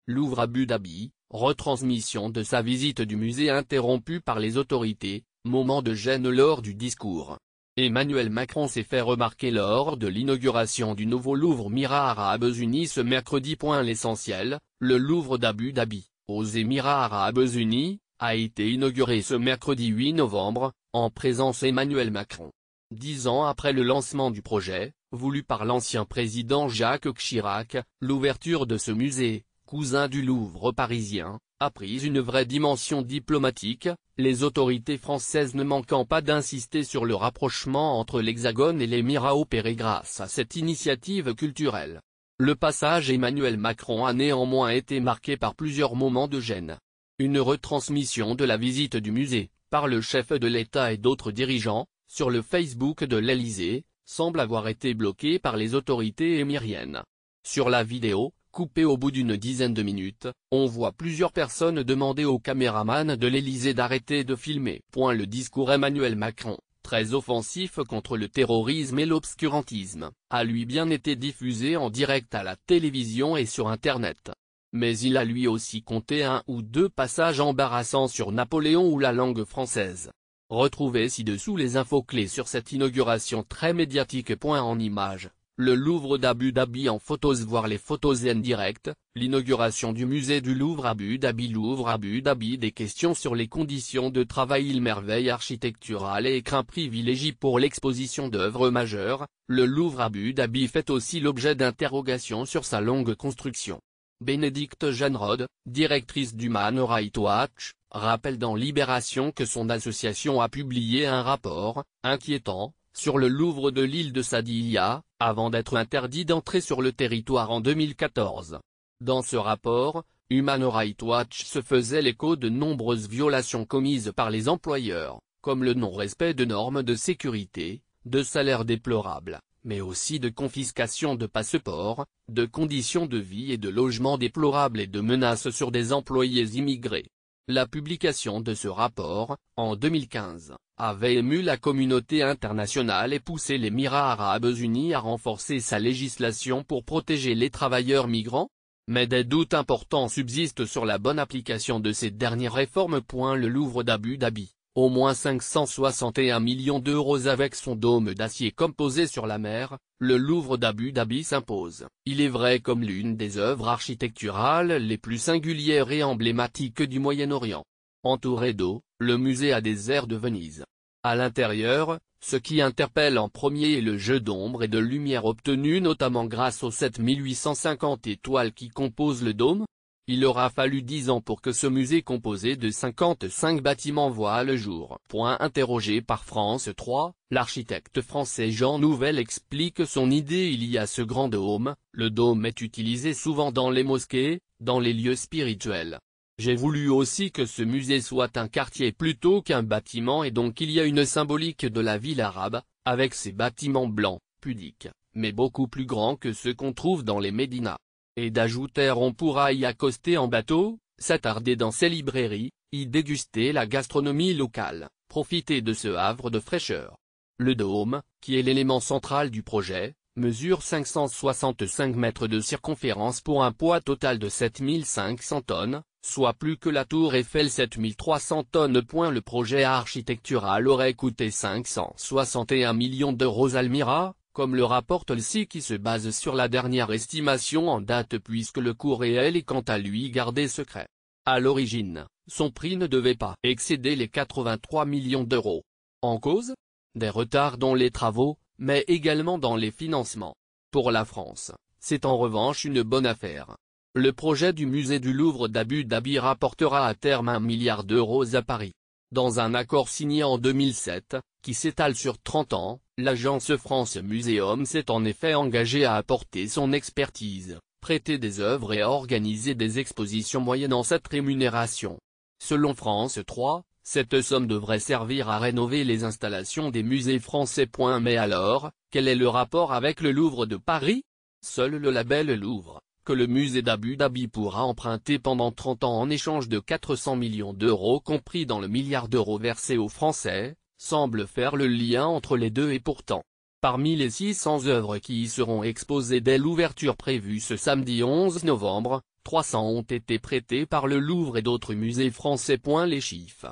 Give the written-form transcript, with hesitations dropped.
Louvre Abu Dhabi, retransmission de sa visite du musée interrompue par les autorités, moment de gêne lors du discours. Emmanuel Macron s'est fait remarquer lors de l'inauguration du nouveau Louvre Émirats Arabes Unis ce mercredi. L'essentiel, le Louvre d'Abu Dhabi, aux Émirats Arabes Unis, a été inauguré ce mercredi 8 novembre, en présence Emmanuel Macron. 10 ans après le lancement du projet, voulu par l'ancien président Jacques Chirac, l'ouverture de ce musée, cousin du Louvre parisien, a pris une vraie dimension diplomatique, les autorités françaises ne manquant pas d'insister sur le rapprochement entre l'Hexagone et l'Émirat opéré grâce à cette initiative culturelle. Le passage Emmanuel Macron a néanmoins été marqué par plusieurs moments de gêne. Une retransmission de la visite du musée, par le chef de l'État et d'autres dirigeants, sur le Facebook de l'Élysée, semble avoir été bloquée par les autorités émiriennes. Sur la vidéo, coupée au bout d'une dizaine de minutes, on voit plusieurs personnes demander au caméraman de l'Élysée d'arrêter de filmer. Le discours Emmanuel Macron, très offensif contre le terrorisme et l'obscurantisme, a lui bien été diffusé en direct à la télévision et sur Internet. Mais il a lui aussi compté un ou deux passages embarrassants sur Napoléon ou la langue française. Retrouvez ci-dessous les infos clés sur cette inauguration très médiatique. En images, le Louvre d'Abu Dhabi en photos. Voir les photos en direct, l'inauguration du musée du Louvre Abu Dhabi. Louvre Abu Dhabi. Des questions sur les conditions de travail. Merveille architecturale et écrin privilégié pour l'exposition d'œuvres majeures, le Louvre Abu Dhabi fait aussi l'objet d'interrogations sur sa longue construction. Bénédicte Jeanrod, directrice d'Human Rights Watch, rappelle dans Libération que son association a publié un rapport, inquiétant, sur le Louvre de l'île de Saadiyya, avant d'être interdit d'entrer sur le territoire en 2014. Dans ce rapport, Human Rights Watch se faisait l'écho de nombreuses violations commises par les employeurs, comme le non-respect de normes de sécurité, de salaires déplorables, mais aussi de confiscation de passeports, de conditions de vie et de logement déplorables et de menaces sur des employés immigrés. La publication de ce rapport, en 2015, avait ému la communauté internationale et poussé les Émirats Arabes Unis à renforcer sa législation pour protéger les travailleurs migrants. Mais des doutes importants subsistent sur la bonne application de ces dernières réformes. Le Louvre d'Abu Dhabi, au moins 561 millions d'euros avec son dôme d'acier composé sur la mer, le Louvre d'Abu Dhabi s'impose. Il est vrai comme l'une des œuvres architecturales les plus singulières et emblématiques du Moyen-Orient. Entouré d'eau, le musée a des airs de Venise. À l'intérieur, ce qui interpelle en premier est le jeu d'ombre et de lumière obtenu notamment grâce aux 7850 étoiles qui composent le dôme. Il aura fallu 10 ans pour que ce musée composé de 55 bâtiments voie le jour. Interrogé par France 3, l'architecte français Jean Nouvel explique son idée. Il y a ce grand dôme, le dôme est utilisé souvent dans les mosquées, dans les lieux spirituels. J'ai voulu aussi que ce musée soit un quartier plutôt qu'un bâtiment et donc il y a une symbolique de la ville arabe, avec ses bâtiments blancs, pudiques, mais beaucoup plus grands que ceux qu'on trouve dans les médinas. Et d'ajouter on pourra y accoster en bateau, s'attarder dans ses librairies, y déguster la gastronomie locale, profiter de ce havre de fraîcheur. Le dôme, qui est l'élément central du projet, mesure 565 mètres de circonférence pour un poids total de 7500 tonnes, soit plus que la tour Eiffel 7300 tonnes. Le projet architectural aurait coûté 561 millions d'euros à l'Émirat, comme le rapporte l'SI qui se base sur la dernière estimation en date puisque le coût réel est quant à lui gardé secret. À l'origine, son prix ne devait pas excéder les 83 millions d'euros. En cause, des retards dans les travaux, mais également dans les financements. Pour la France, c'est en revanche une bonne affaire. Le projet du musée du Louvre d'Abu Dhabi rapportera à terme 1 milliard d'euros à Paris. Dans un accord signé en 2007, qui s'étale sur 30 ans, l'agence France Muséum s'est en effet engagée à apporter son expertise, prêter des œuvres et à organiser des expositions moyennant cette rémunération. Selon France 3, cette somme devrait servir à rénover les installations des musées français. Mais alors, quel est le rapport avec le Louvre de Paris? Seul le label Louvre, que le musée d'Abu Dhabi pourra emprunter pendant 30 ans en échange de 400 millions d'euros compris dans le milliard d'euros versé aux Français, semble faire le lien entre les deux et pourtant. Parmi les 600 œuvres qui y seront exposées dès l'ouverture prévue ce samedi 11 novembre, 300 ont été prêtés par le Louvre et d'autres musées français. Les chiffres